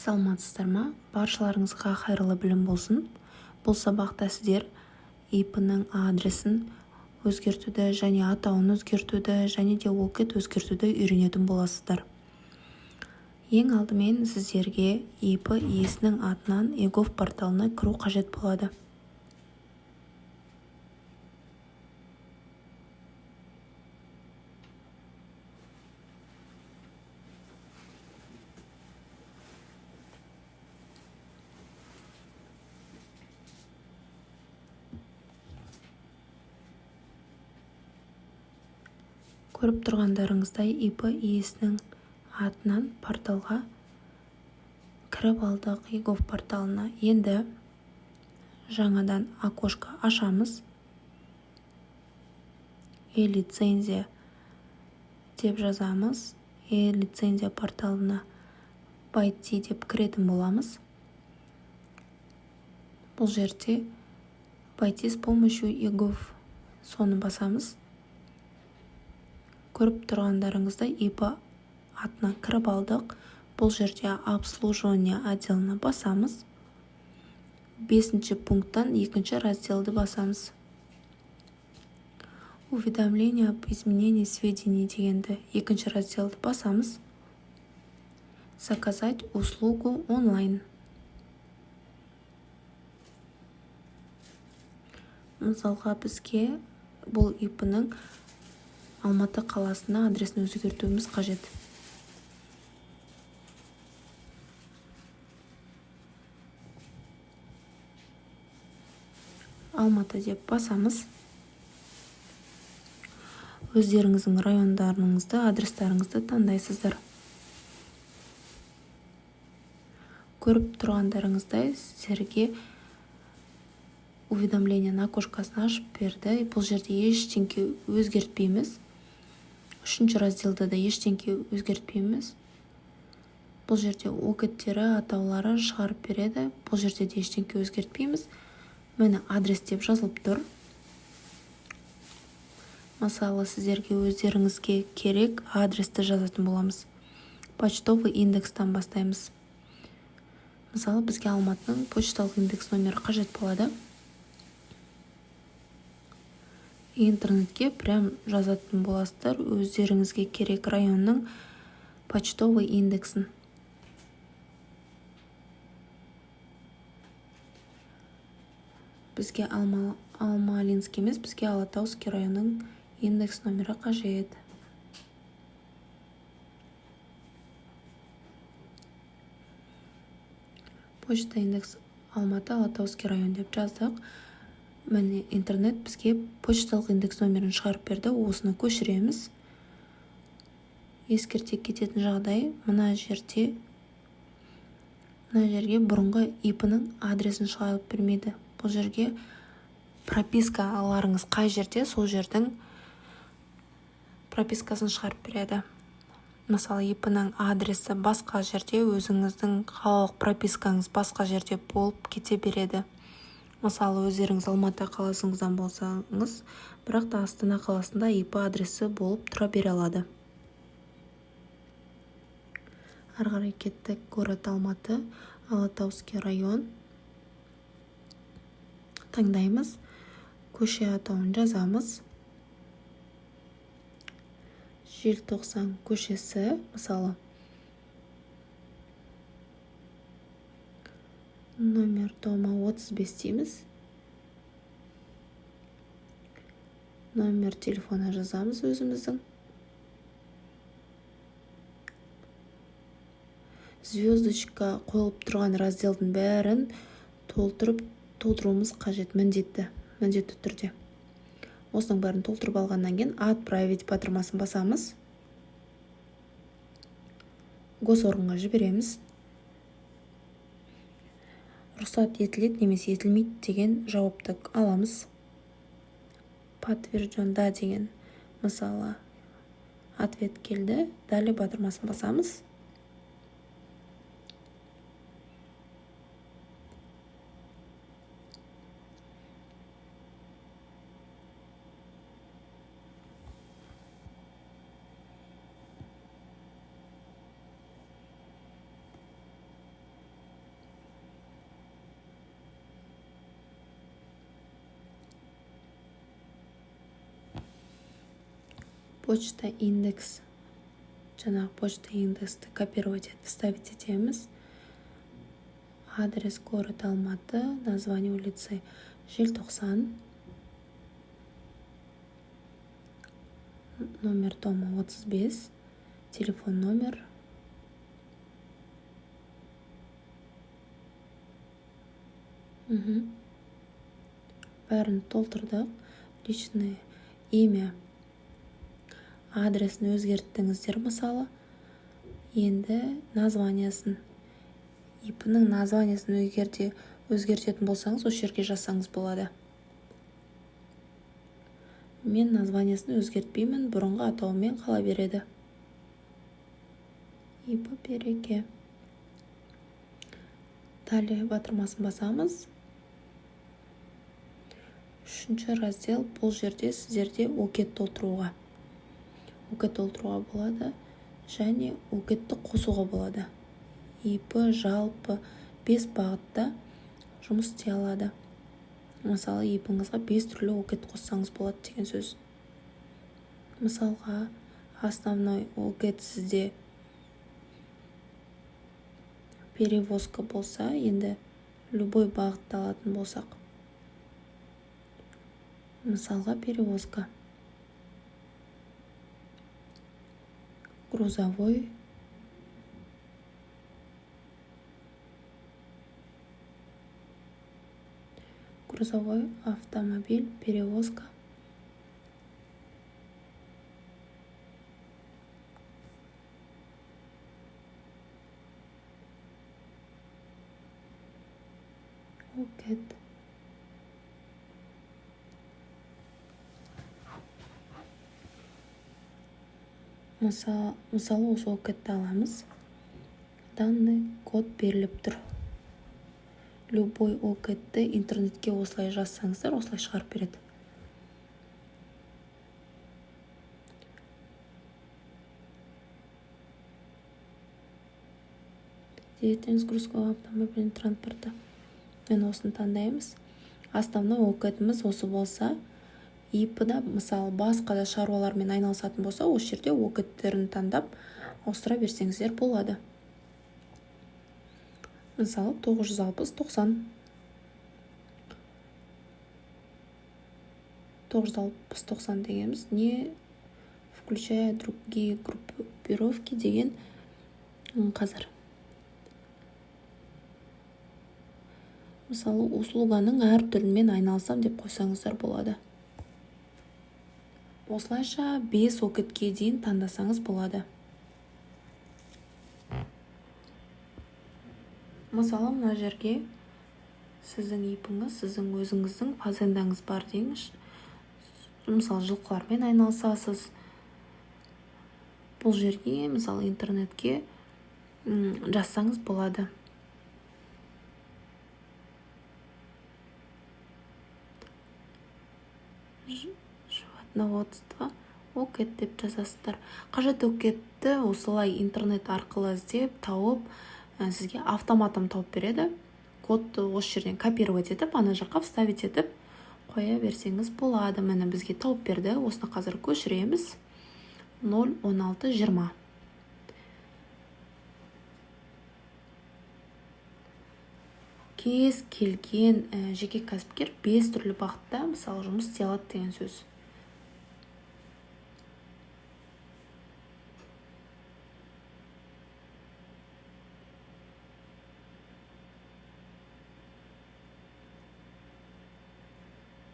саламатсыздар ма? Баршаларыңызға қайырлы білім болсын. Бұл сабақта сіздер IP-ның адресін өзгертуді және атауын өзгертуді және де окет өзгертуді үйренетін боласыздар. Ең алдымен сіздерге IP иесінің атынан eGov порталына кіру қажет болады. Көріп тұрғандарыңыздай IP иесінің атынан порталға кіріп алдық eGov порталына. Енді жаңадан окошко ашамыз. E-лицензия деп жазамыз. E-лицензия порталына войти деп кіретін боламыз. Бұл жерде войти с помощью eGov соны басамыз. Көріп тұрғандарыңызда IP атына кіріп алдық. Бұл жерде обслуживание отделына басамыз. 5-ші пункттан 2-ші разделді басамыз. Уведомление об изменении сведений дегенді 2-ші разделді басамыз. Заказать услугу онлайн. Мысалға бізге бұл IP-ның Алматы қаласына адресін өзгертуіміз қажет. Алматы деп басамыз. Өздеріңіздің райондарыңызды, адрестарыңызды таңдайсыздар. Көріп тұрғандарыңыздай сіздерге уведомление окошкасын ашып берді. Бұл жерде ештеңке өзгертпейміз. 3-ші разделді да ештеңке өзгертпейміз. Бұл жерде океттері, атаулары шығарып береді. Бұл жерде де ештеңке өзгертпейміз. Мені адрес деп жазылып тұр. Мысалы, сіздерге өздеріңізге керек адресті жазатын боламыз. Почтовый индекстан бастаймыз. Мысалы, бізге Алматының почталық индекс номері қажет болады. Интернетке прям жазатын боласыздар өздеріңізге керек районның почтовый индексін. Бізге Алмалинский емес, бізге Алатауский районның индекс номері қажет. Почта индекс Алматы Алатауский район деп жаздық. Міне интернет бізге почталық индекс номерін шығарып берді. Осыны көшіреміз. Ескерте кететін жағдай, мына жерге бұрынғы IP-ның адресін шығарып бермейді. Бұл жерге прописка аларыңыз қай жерде, сол жердің пропискасын шығарып береді. Мысалы, IP-ның адресі басқа жерде, өзіңіздің қалалық пропискаңыз басқа жерде болып кете береді. Мысалы, өздеріңіз Алматы қаласыңыздан болсаңыз, бірақ та Астана қаласында IP адресі болып тұра бере алады. Ары қарай кеттік. Город Алматы, Алатауский район. Таңдаймыз. Көше атауын жазамыз. Желтоқсан көшесі, мысалы. Номер дома 35 дейміз. Номер телефона жазамыз өзіміздің. Звездочка қойылып тұрған разделдің бәрін толтыруымыз қажет, міндетті түрде. Осының бәрін толтырып алғаннан кейін отправить батырмасын басамыз. Госорганға жібереміз. Рұқсат етіледі немесе етілмейді деген жауапты аламыз. Подтвержден да деген мысалы ответ келді. Далее батырмасын басамыз. почта индекс, жаңағы почта индексті копировать етіп вставить етеміз. Адрес город Алматы, название улицы Желтоқсан, номер дома 35, телефон номер. Бәрін толтырдық. Личный имя, адресін өзгерттіңіздер мысалы. Енді названиясын, ИП-нің названиясын өзгертетін болсаңыз, осы жерге жазсаңыз болады. Мен названиясын өзгертпеймін, бұрынғы атауымен қала береді. ИП Береке. Далее батырмасын басамыз. Үшінші раздел, бұл жерде сіздерде окет толтыруға болады және окетті қосуға болады. ИП жалпы 5 бағытта жұмыс істей алады. Мысалы, ИП-ңызға 5 түрлі окет қоссаңыз болады деген сөз. Мысалға, основной окет сізде перевозка болса, енді любой бағытта алатын болсақ. Мысалға, перевозка. Грузовой. Грузовой автомобиль, перевозка. Окет. Мысалы, осы окетті аламыз. Данный код беріліп тұр. Любой окетті интернетке осылай жазсаңыздар, осылай шығарып береді. Деятельность грузового автомобильный транспорта. Мен осыны таңдаймыз. Основной окетіміз осы болса, ИП-да, мысалы, басқа да шаруалармен айналысатын болса, осы жерде океттерін таңдап ауыстыра берсеңіздер болады. Мысалы, 960-90. 960-90 дегеніміз не, включая другие группировки деген қазір. Мысалы, услуганың әр түрімен айналысам деп қойсаңыздар болады. Осылайша 5 окетке дейін таңдасаңыз болады. Мысалы, мына жерге сіздің ИП-ңыз, сіздің өзіңіздің фазендаңыз бар дейіңіз. Мысалы, жылқылармен айналысасыз. Бұл жерге, мысалы, интернетке жазсаңыз болады. Животноводство, окет деп жазасыздар. Қажет окетті осылай интернет арқылы іздеп, тауып, сізге автоматом тауып береді. Кодты осы жерден копировать етіп, ана жаққа вставить етіп қоя берсеңіз болады. Мені бізге тауып берді. Осыны қазір көшіреміз. 01620. Кез келген жеке кәсіпкер 5 түрлі бағытта, мысалы, жұмыс істей алады деген сөз.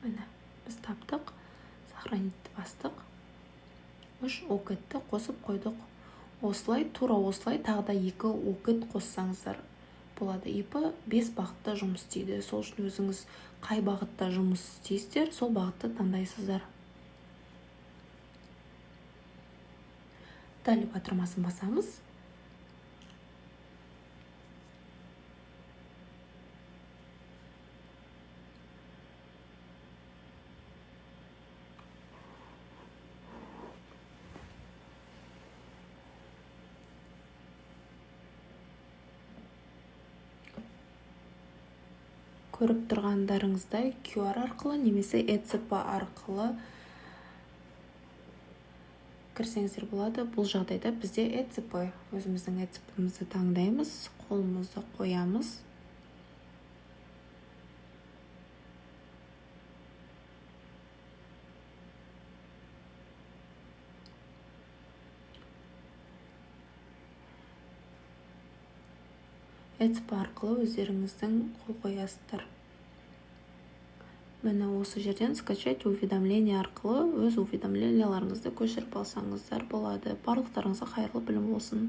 Міне, біз таптық, сохранитті бастық. 3 окетті қосып қойдық. Осылай, тура осылай тағы да 2 окет қоссаңыздар болады. ИП 5 бағытта жұмыс істейді. Сол үшін өзіңіз қай бағытта жұмыс істейсіздер, сол бағытты таңдайсыздар. Дәл батырмасын басамыз. Көріп тұрғандарыңыздай QR арқылы немесе ECP арқылы кірсеңіздер болады. Бұл жағдайда бізде ЭЦП, өзіміздің ЭЦП-мізді таңдаймыз, қолымызды қоямыз. ЭЦП арқылы өздеріңіздің қол қоясыздар. Міне осы жерден скачать уведомление арқылы өз уведомленияларыңызды көшіріп алсаңыздар болады. Барлықтарыңызға қайырлы білім болсын.